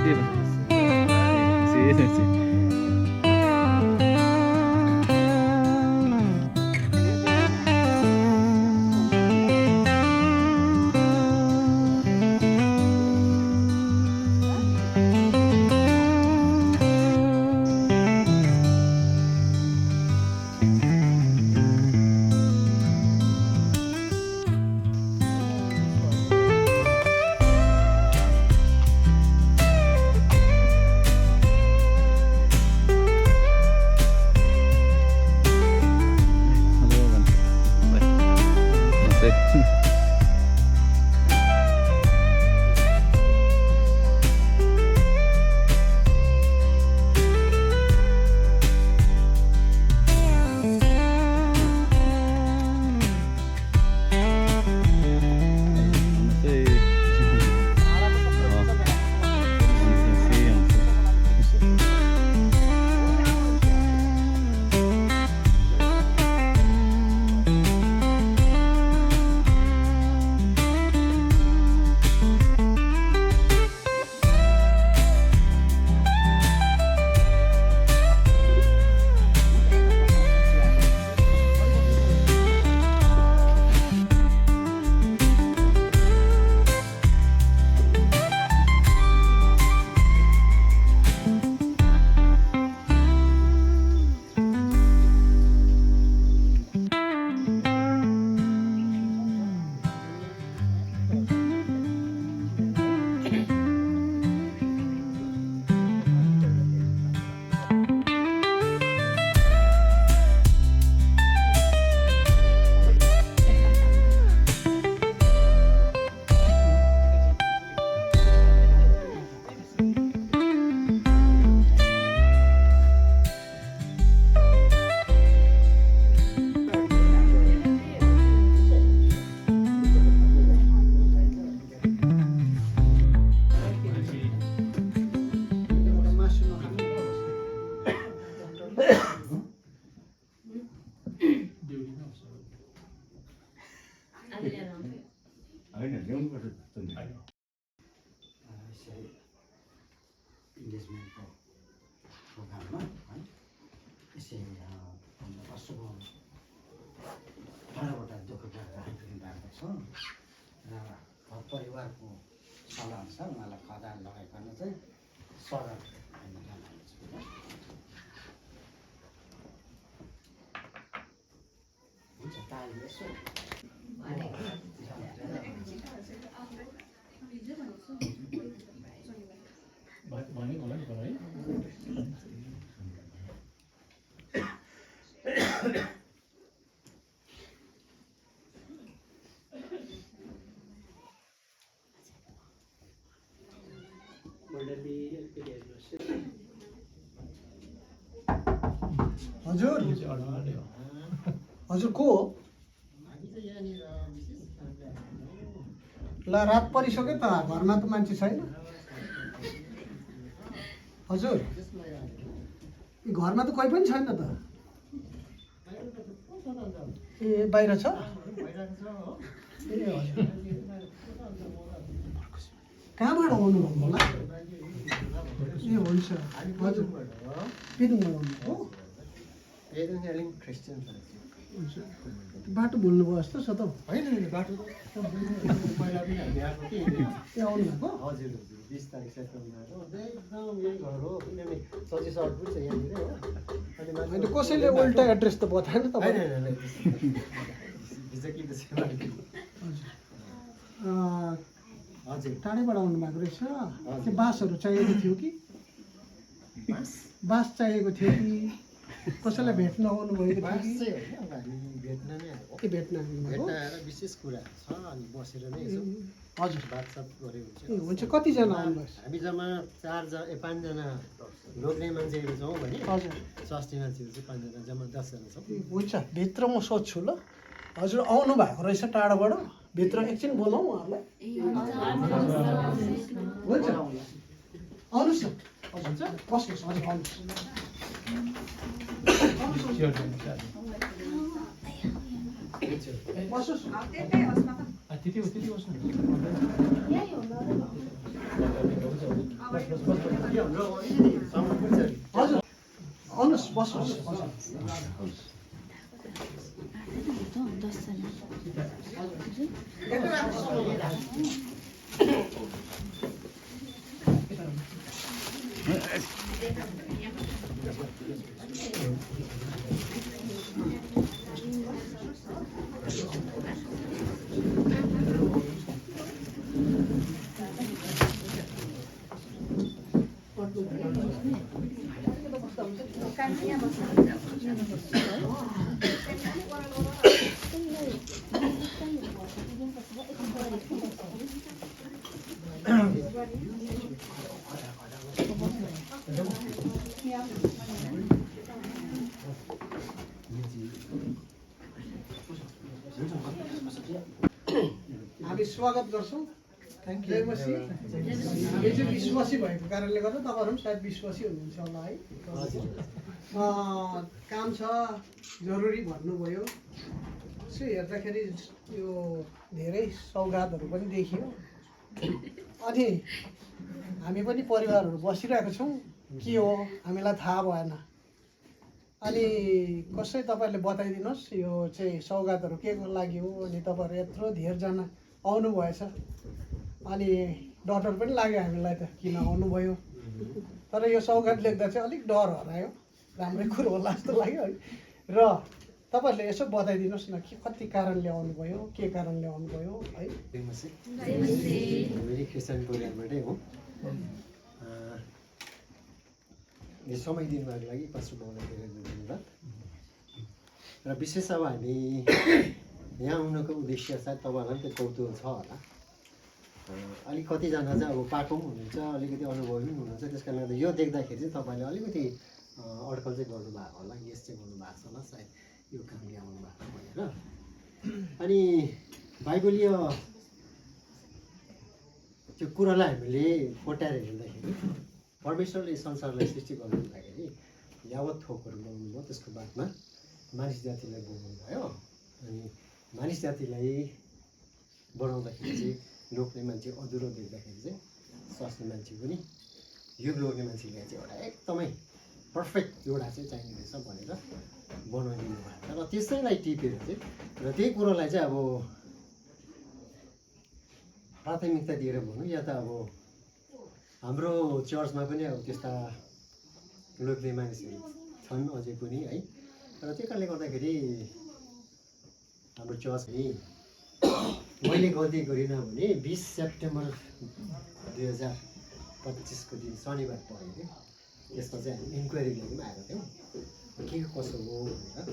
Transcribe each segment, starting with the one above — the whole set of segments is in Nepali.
Sí, sí, sí. No sé. No sé. इङ्गेजमेन्टको प्रोग्राममा है यसै अशुभ टाढाबाट दुःख गरेर आइपुग्नु भएको छ र घर परिवारको सल्लाहअनुसार उहाँलाई खदा लगाइकन चाहिँ सरल हामी जानुहुन्छ हुन्छ ताली यसो भनेको होला नि है हजुर हजुर को हो ल रात परिसक्यो त घरमा त मान्छे छैन हजुर घरमा त कोही पनि छैन त ए बाहिर छ ए हजुर कहाँबाट आउनुभयो होला ए हुन्छ हजुर पेदुङबाट आउनुभयो हो हुन्छ बाटो भुल्नुभयो जस्तो छ त होइन बाटो पहिला पनि हामी आएको कि ए आउनु भएको हजुर 20 तारिक सेप्टेम्बरमा एकदम यही घर हो किनभने 26 पनि छ यहाँनिर हो अनि होइन कसैले उल्टा एड्रेस त बताएन त हजुर टाढैबाट आउनु भएको रहेछ त्यो बाँसहरू चाहिएको थियो कि बाँस चाहिएको थियो कि कसैलाई भेट्न आउनु भएको थियो कि भेट्न नै आएको के भेट्न आउनुभएको आएर विशेष कुरा छ अनि बसेर नै यसो हजुर बातसात गरे हुन्छ ए हुन्छ कतिजना आउनुभयो हामी जम्मा 5 जना लोग्ने मान्छेहरू छौँ भने हजुर स्वास्थ्य मान्छेहरू चाहिँ 5 जना जम्मा 10 जना छौँ हुन्छ भित्र म सोध्छु ल हजुर आउनु भएको रहेछ टाढोबाट भित्र एकछिन बोलाउँ उहाँहरूलाई हुन्छ आउनुहोस् न हजुर बस्नुहोस् हजुर आउनुहोस् बस्नुहोस् त्यति होस् न हजुर आउनुहोस् बस्नुहोस् हजुर हामी स्वागत गर्छौँ जय मसीह हामी चाहिँ विश्वासी भएको कारणले गर्दा तपाईँहरू पनि सायद विश्वासी हुनुहुन्छ होला है काम छ जरुरी भन्नुभयो यसो हेर्दाखेरि यो धेरै सौगातहरू पनि देखियो अनि हामी पनि परिवारहरू बसिरहेको छौँ के हो हामीलाई थाहा भएन अनि कसै तपाईँहरूले बताइदिनुहोस् यो चाहिँ सौगातहरू के को लागि हो अनि तपाईँहरू यत्रो धेरैजना आउनुभएछ अनि डर पनि लाग्यो हामीलाई त किन आउनुभयो तर यो सौगात लेख्दा चाहिँ अलिक डर हरायो राम्रै कुरो होला जस्तो लाग्यो है र तपाईँहरूले यसो बताइदिनुहोस् न के कति कारणले आउनुभयो के कारणले आउनुभयो है हामी क्रिस्चियन परिवारबाटै हो यो समय दिनुको लागि पास्टर बाबुलाई धेरै धन्यवाद र विशेष अब हामी यहाँ आउनुको उद्देश्य सायद तपाईँहरूलाई पनि त्यो कौतुहल छ होला अलिक कतिजना चाहिँ अब पाएको पनि हुनुहुन्छ अलिकति अनुभवी पनि हुनुहुन्छ त्यस कारणले गर्दा यो देख्दाखेरि चाहिँ तपाईँले अलिकति अड्कल चाहिँ गर्नुभएको होला गेस चाहिँ गर्नुभएको छ होला सायद यो कामले आउनु भएको भनेर अनि बाइबलीय त्यो कुरालाई हामीले कोट्याएर हेर्दाखेरि परमेश्वरले संसारलाई सृष्टि गर्नु हुँदाखेरि यावत थोकहरू बनाउनु भयो त्यसको बादमा मानिस जातिलाई बनाउनु भयो अनि मानिस जातिलाई बनाउँदाखेरि चाहिँ लोग्ने मान्छे अधुरो देख्दाखेरि चाहिँ स्वास्नी मान्छे पनि यो लोग्ने मान्छेले चाहिँ एउटा एकदमै पर्फेक्ट एउटा चाहिँ चाहिने रहेछ भनेर बनाइदिनु भएको छ र त्यसैलाई टिपेर चाहिँ र त्यही कुरोलाई चाहिँ अब प्राथमिकता दिएर भनौँ या त अब हाम्रो चर्चमा पनि अब त्यस्ता लोग्ने मानिसहरू छन् अझै पनि है र त्यो कारणले गर्दाखेरि हाम्रो चर्च नि मैले गल्ती गरिनँ भने 20 सेप्टेम्बर 2025को दिन शनिबार पऱ्यो थियो त्यसमा चाहिँ हामी इन्क्वायरी लिएर आएको थियौँ के कसो हो भनेर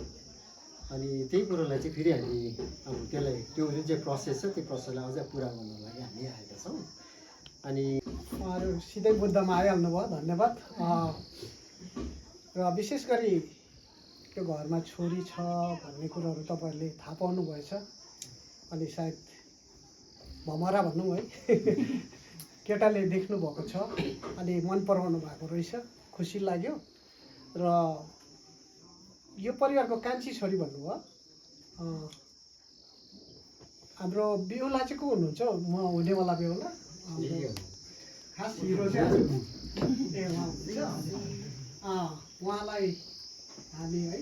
अनि त्यही कुरोलाई चाहिँ फेरि हामी अब त्यसलाई त्यो जुन चाहिँ प्रोसेस छ त्यो प्रोसेसलाई अझ पुरा गर्नको लागि हामी आएका छौँ अनि उहाँहरू सिधै बुद्धमा आइहाल्नु भयो धन्यवाद र विशेष गरी त्यो घरमा छोरी छ भन्ने कुरोहरू तपाईँहरूले थाहा पाउनु भएछ अनि सायद भमरा भनौँ है केटाले देख्नु भएको छ अनि मन पराउनु भएको रहेछ खुसी लाग्यो र यो परिवारको कान्छी छोरी भन्नुभयो हाम्रो बेहुला चाहिँ को हुनुहुन्छ म हुनेवाला बेहुला खास हिरो चाहिँ ए उहाँ हुनुहुन्छ उहाँलाई हामी है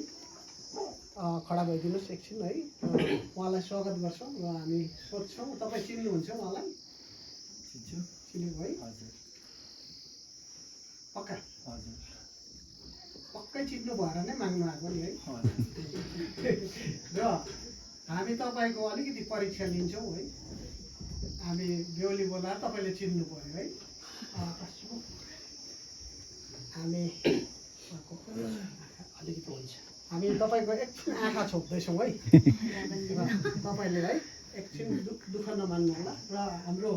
खडा भइदिनुहोस् एकछिन है उहाँलाई स्वागत गर्छौँ र हामी सोध्छौँ तपाईँ चिन्नुहुन्छ उहाँलाई चिन्नु भयो है पक्का हजुर पक्कै चिन्नु भएर नै माग्नु आएको नि है र हामी तपाईँको अलिकति परीक्षा लिन्छौँ है हामी बेहुली बोलाएर तपाईँले चिन्नु पऱ्यो है हामी अलिकति हुन्छ हामी तपाईँको एकछिन आँखा छोप्दैछौँ है तपाईँले है एकछिन दुःख नमान्नु होला र हाम्रो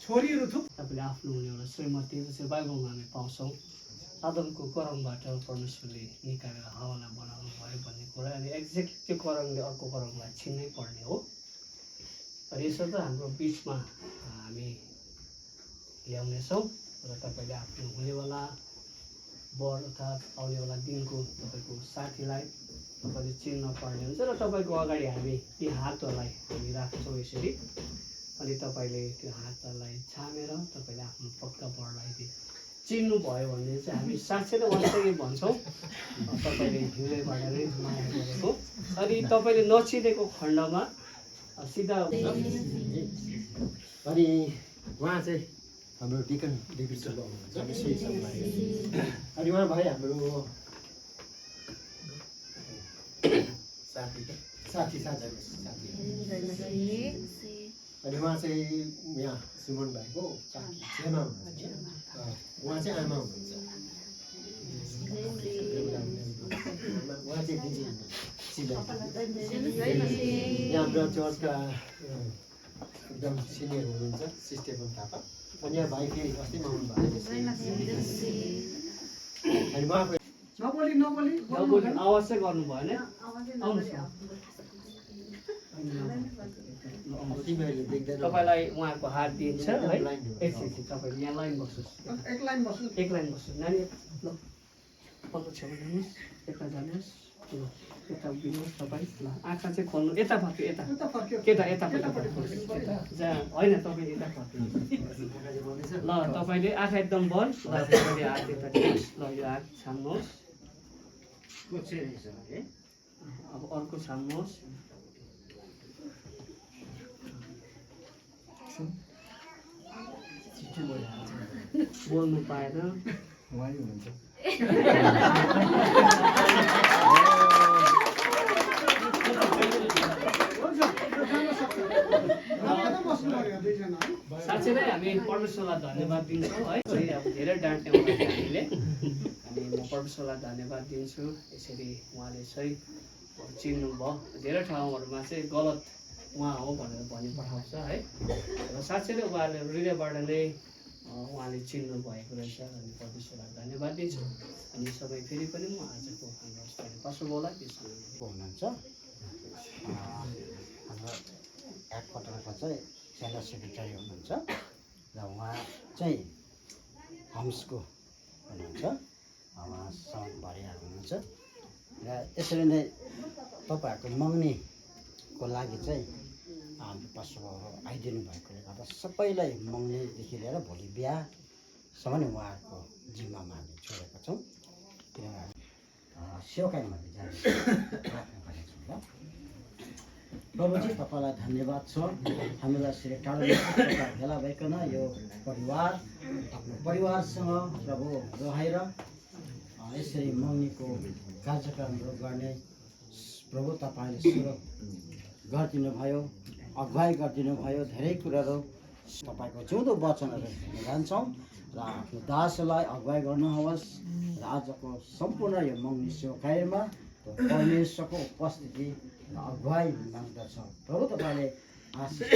छोरीहरू थुप तपाईँले आफ्नो हुने एउटा श्रीमती जसरी बाइबलमा हामी पाउँछौँ आदमको करमबाट परमेश्वरले निकालेर हावालाई बनाउनु भयो भन्ने कुरा अनि एक्ज्याक्ट त्यो करमले अर्को करमलाई छिन्नै पर्ने हो र यसो त हाम्रो बिचमा हामी ल्याउनेछौँ र तपाईँले आफ्नो हुनेवाला वर अर्थात् आउनेवाला दिनको तपाईँको साथीलाई तपाईँले चिन्न पर्ने हुन्छ र तपाईँको अगाडि हामी यी हातहरूलाई हामी राख्छौँ यसरी अनि तपाईँले त्यो हातलाई छामेर तपाईँले आफ्नो पक्का बरलाई चिन्नुभयो भने चाहिँ हामी साँच्चै नै वास्तविक भन्छौँ तपाईँले हृदयबाट नै माया गरेको। अनि तपाईँले नचिनेको खण्डमा सिधा अनि उहाँ चाहिँ हाम्रो डिकन डेभिड सुब्बा हुनुहुन्छ अनि उहाँ भाइ हाम्रो साथी अनि उहाँ चाहिँ यहाँ सुमन भाइको छेमा हुनुहुन्छ उहाँ चाहिँ आमा हुनुहुन्छ उहाँ चाहिँ दिदी यहाँ हाम्रो चर्चका एकदम सिनियर हुनुहुन्छ स्टेफन थापा अनि यहाँ भाइ फेरि अस्ति आउनु भएको अनि उहाँको नबोली आवाज चाहिँ गर्नु भएन। तिमीहरूले देख्दैन तपाईँलाई उहाँको हात दिन्छ है। एकछिन तपाईँले यहाँ लाइन बस्नुहोस्, एक लाइन बस्नु एक लाइन बस्नुहोस् नानी। ल अर्को छेउमा जानुहोस्, यता जानुहोस्, ल यता उभिनुहोस् तपाईँ। ल आँखा चाहिँ खोल्नु, यता फर्क्यो, यता फर्क्यो केटा यतापट्टि जहाँ होइन तपाईँ यता फर्क्नु। ल तपाईँले आँखा एकदम बन्द। ल तपाईँले हात यता दिनुहोस्। ल यो हात छाम्नुहोस्, अब अर्को छाम्नुहोस्। बोल्नु पाएन। साँच्चै नै हामी परमेश्वरलाई धन्यवाद दिन्छौँ है। अब धेरै डाँट्ने हुँदाखेरि हामीले अनि म परमेश्वरलाई धन्यवाद दिन्छु। यसरी उहाँले चाहिँ चिन्नुभयो। धेरै ठाउँहरूमा चाहिँ गलत उहाँ हो भनेर भनी पठाउँछ है। र साँच्चै नै उहाँले हृदयबाट नै उहाँले चिन्नु भएको रहेछ। अनि परमेश्वरलाई धन्यवाद दिन्छु। अनि सबै फेरि पनि म आजको हाम्रो पास्टरलाई हुनुहुन्छ हाम्रो हेडक्वार्टरको चाहिँ सेना सेक्रेटरी हुनुहुन्छ र उहाँ चाहिँ होम्सको हुनुहुन्छ, उहाँसँग भरियार हुनुहुन्छ। र यसरी नै तपाईँहरूको मग्नीको लागि चाहिँ हाम्रो पास्टरबाबु आइदिनु भएकोले गर्दा सबैलाई मग्नीदेखि लिएर भोलि बिहासम्म नै उहाँहरूको जिम्मामा हामी छोडेका छौँ। किनभने सेवाकाईमा जाने प्रार्थना गरेको छौँ। ल प्रभुजी तपाईँलाई धन्यवाद छ, हामीलाई यसरी टाढा भेला भइकन यो परिवार आफ्नो परिवारसँग प्रभु रहेर यसरी मग्नीको कार्यक्रमहरू गर्ने प्रभु तपाईँले सुरु गरिदिनु भयो, अगुवाई गरिदिनु भयो। धेरै कुराहरू तपाईँको जिउँदो वचनहरू जान्छौँ र आफ्नो दासलाई अगुवाई गर्नुहोस्। र आजको सम्पूर्ण यो मग्नी सेवाकाईमा परमेश्वरको उपस्थिति र अगुवाई माग्दछौँ। प्रभु तपाईँले आशिष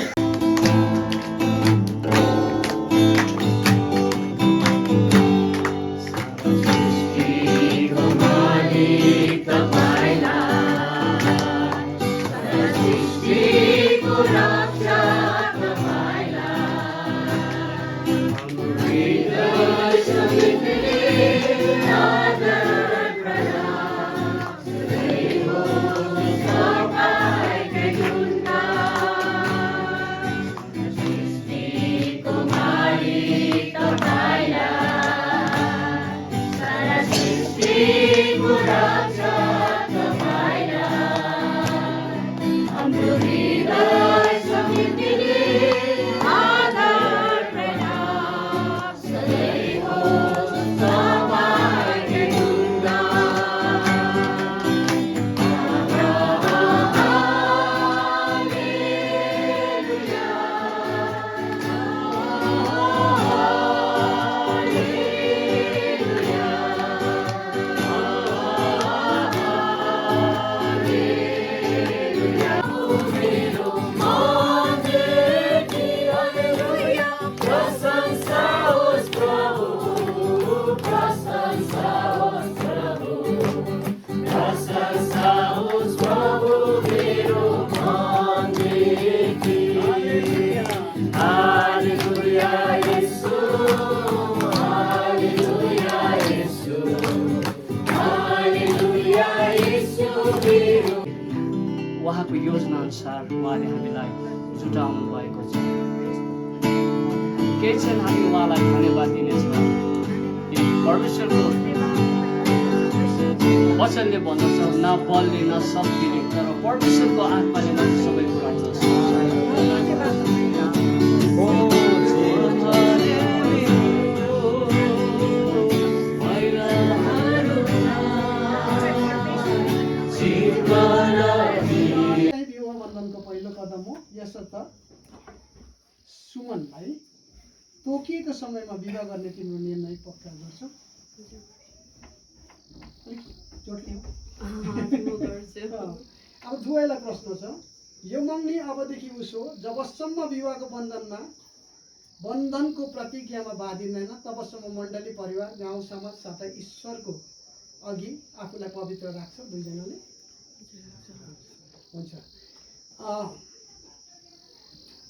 उहाँको योजना अनुसार उहाँले हामीलाई जुटाउनु भएको छ। एकछिन हामी उहाँलाई धन्यवाद दिनेछौँ। परमेश्वरको वचनले भन्दछ न बलले न शक्तिले तर परमेश्वरको आत्माले मात्र सबै कुरा गर्छ। विवाह बन्धनको पहिलो कदम हो। यसर्थ सुमनलाई तोकिएको समयमा विवाह गर्ने तिम्रो निर्णय पक्का गर्छौ? अलिक जोडले हो। अब दुवैलाई प्रश्न छ। यो मगनी अबदेखि उसो जबसम्म विवाहको बन्धनको प्रतिज्ञामा बाँधिँदैन तबसम्म मण्डली परिवार गाउँ समाज साथै ईश्वरको अघि आफूलाई पवित्र राख्छ। दुईजनाले हुन्छ।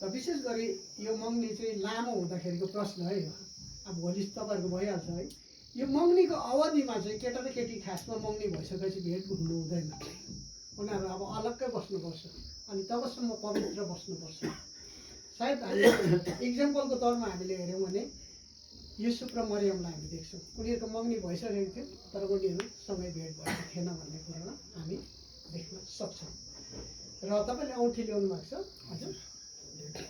र विशेष गरी यो मगनी चाहिँ लामो हुँदाखेरिको प्रश्न है। अब भोलि तपाईँहरूको भइहाल्छ है। यो मगनीको अवधिमा चाहिँ केटा र केटी खासमा मगनी भइसकेपछि भेट हुनु हुँदैन। उनीहरू अब अलग्गै बस्नुपर्छ अनि तबसम्म पवित्र बस्नुपर्छ। सायद हामी इक्जाम्पलको तौरमा हामीले हेऱ्यौँ भने युसुफ र मरियमलाई हामी देख्छौँ। उनीहरूको मगनी भइसकेको थियो तर उनीहरूसँगै भेट भएको थिएन भन्ने कुरामा हामी देख्न सक्छौँ। र तपाईँले औँठी ल्याउनु भएको छ? हजुर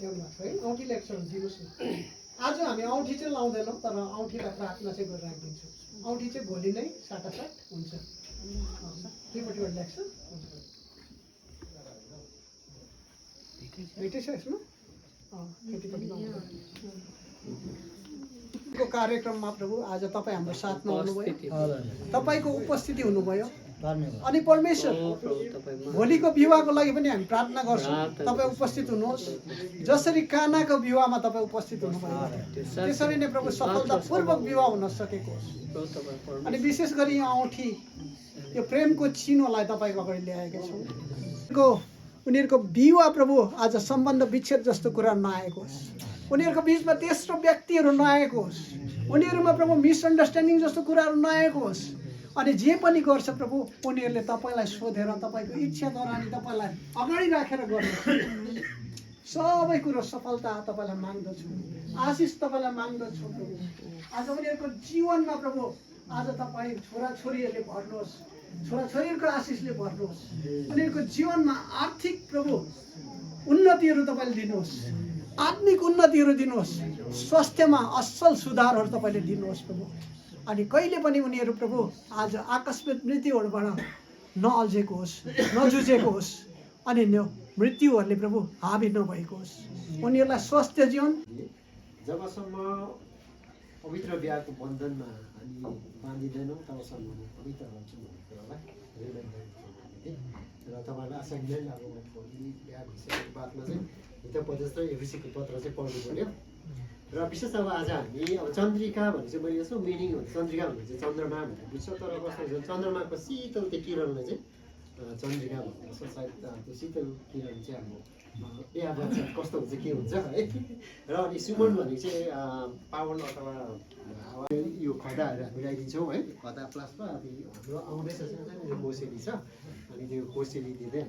ल्याउनु भएको छ है। औँठी ल्याएको छ भने दिनुहोस् न। आज हामी औँठी चाहिँ लाउँदैनौँ तर औँठीलाई प्रार्थना चाहिँ गरेर राखिदिन्छौँ। औँठी चाहिँ भोलि नै साटासाट हुन्छ। दुईपट्टिबाट ल्याएको छ? भेटै छ यसमा? को कार्यक्रममा प्रभु आज तपाईँ हाम्रो साथमा हुनुभयो। तपाईँको उपस्थिति हुनुभयो अनि परमेश्वर भोलिको विवाहको लागि पनि हामी प्रार्थना गर्छौँ तपाईँ उपस्थित हुनुहोस्। जसरी कानाको विवाहमा तपाईँ उपस्थित हुनुभयो त्यसरी नै प्रभु सफलतापूर्वक विवाह हुन सकेको होस्। अनि विशेष गरी यो औँठी यो प्रेमको चिनोलाई तपाईँको अगाडि ल्याएका छौँ। उनीहरूको विवाह प्रभु आज सम्बन्ध विच्छेद जस्तो कुरा नआएको होस्। उनीहरूको बिचमा तेस्रो व्यक्तिहरू नआएको होस्। उनीहरूमा प्रभु मिसअन्डरस्ट्यान्डिङ जस्तो कुराहरू नआएको होस्। अनि जे पनि गर्छ प्रभु उनीहरूले तपाईँलाई सोधेर तपाईँको इच्छाद्वारा अनि तपाईँलाई अगाडि राखेर गर्नु सबै कुरो सफलता तपाईँलाई माग्दछु। आशिष तपाईँलाई माग्दछु प्रभु। आज उनीहरूको जीवनमा प्रभु आज तपाईँ छोराछोरीहरूले भर्नुहोस्। छोराछोरीहरूको आशिषले भर्नुहोस्। उनीहरूको जीवनमा आर्थिक प्रभु उन्नतिहरू तपाईँले दिनुहोस्। आत्मिक उन्नतिहरू दिनुहोस्। स्वास्थ्यमा असल सुधारहरू तपाईँले दिनुहोस् प्रभु। अनि कहिले पनि उनीहरू प्रभु आज आकस्मिक मृत्युहरूबाट नअल्झेको होस् नजुझेको होस् अनि मृत्युहरूले प्रभु हाबी नभएको होस्। उनीहरूलाई स्वास्थ्य जीवन जबसम्म पवित्र बिहाको बन्धनमा हामी बाँधिँदैनौँ तबसम्म पवित्र हुन्छौँ भन्ने कुरालाई र तपाईँलाई आशा लिँदैन अब भोलि बिहा भइसकेको बादमा चाहिँ हितोपदेश र एफिसीको पत्र चाहिँ पढ्नु पऱ्यो। र विशेष अब आज हामी अब चन्द्रिका भन्ने चाहिँ मैले यसो मिनिङ हुन्छ चन्द्रिका भन्ने चाहिँ चन्द्रमा भनेर बुझ्छ तर कस्तो हुन्छ चन्द्रमाको शीतल त्यो किरणलाई चाहिँ चन्द्रिका भन्ने सायद त्यो शीतल किरण चाहिँ हाम्रो बिहा गर्छ कस्तो हुन्छ के हुन्छ है। र अनि सुमन भने चाहिँ पावन अथवा यो खदाहरू हामी लगाइदिन्छौँ है। खदा प्लसमा अब हाम्रो आउँदैछ यो कोसेली छ अनि त्यो कोसेली दिँदै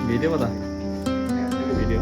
भिडियो बता भिडियो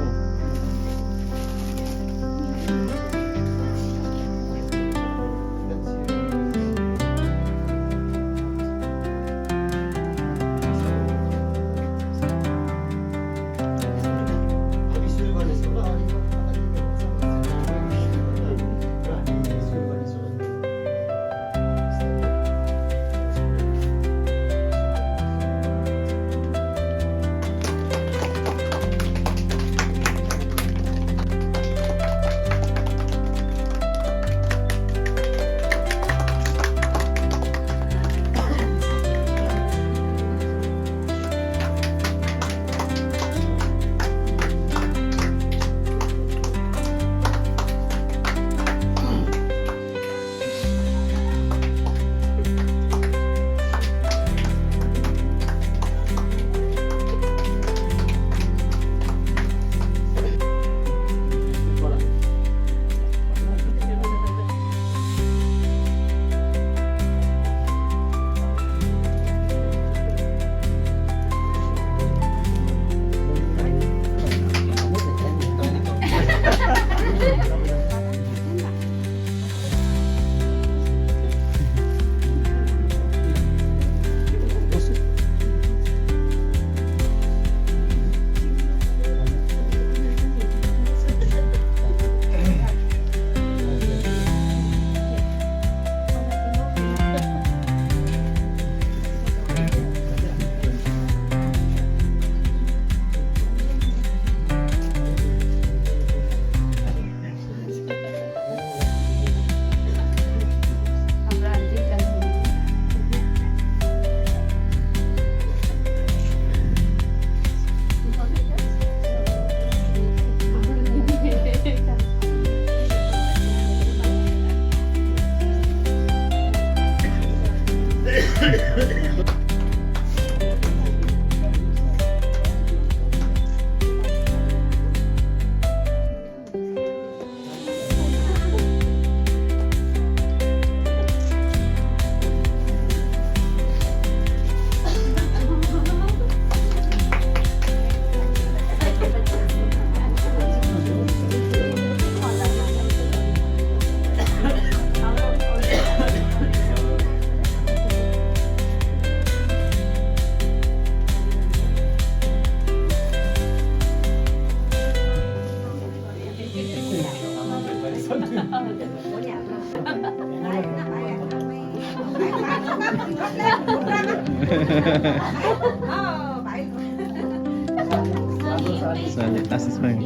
Solidaritas Bank.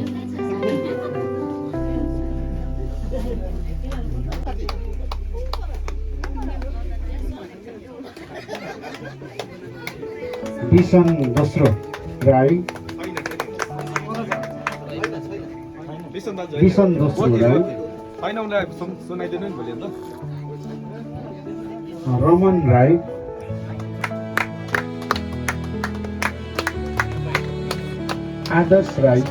विसन दोस्रो राई विसन दोस्रो राई सुनाइदिनु नि भोलि अन्त रमन राई आदर्श राई